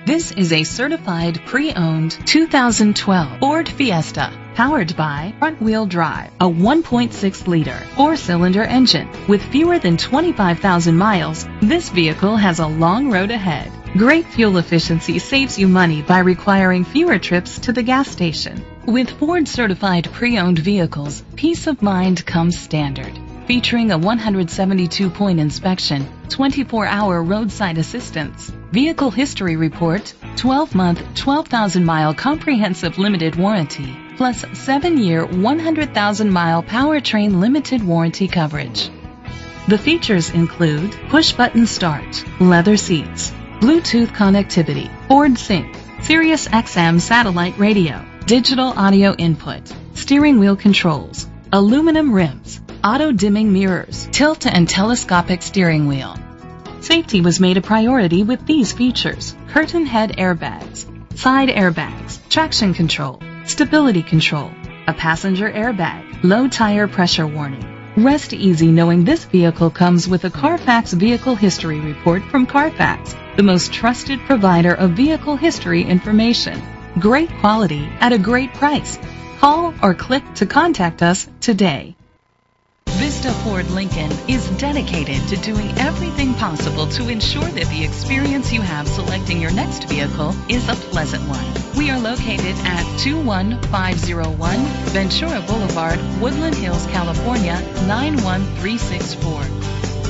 This is a certified pre-owned 2012 Ford Fiesta, powered by front-wheel drive, a 1.6-liter four-cylinder engine. With fewer than 25,000 miles, this vehicle has a long road ahead. Great fuel efficiency saves you money by requiring fewer trips to the gas station. With Ford certified pre-owned vehicles, peace of mind comes standard. Featuring a 172-point inspection, 24-hour roadside assistance, vehicle history report, 12-month, 12,000-mile comprehensive limited warranty, plus 7-year, 100,000-mile powertrain limited warranty coverage. The features include push-button start, leather seats, Bluetooth connectivity, Ford Sync, Sirius XM satellite radio, digital audio input, steering wheel controls, aluminum rims, auto-dimming mirrors, tilt and telescopic steering wheel. Safety was made a priority with these features: curtain head airbags, side airbags, traction control, stability control, a passenger airbag, low tire pressure warning. Rest easy knowing this vehicle comes with a Carfax Vehicle History Report from Carfax, the most trusted provider of vehicle history information. Great quality at a great price. Call or click to contact us today. Vista Ford Lincoln is dedicated to doing everything possible to ensure that the experience you have selecting your next vehicle is a pleasant one. We are located at 21501 Ventura Boulevard, Woodland Hills, California, 91364.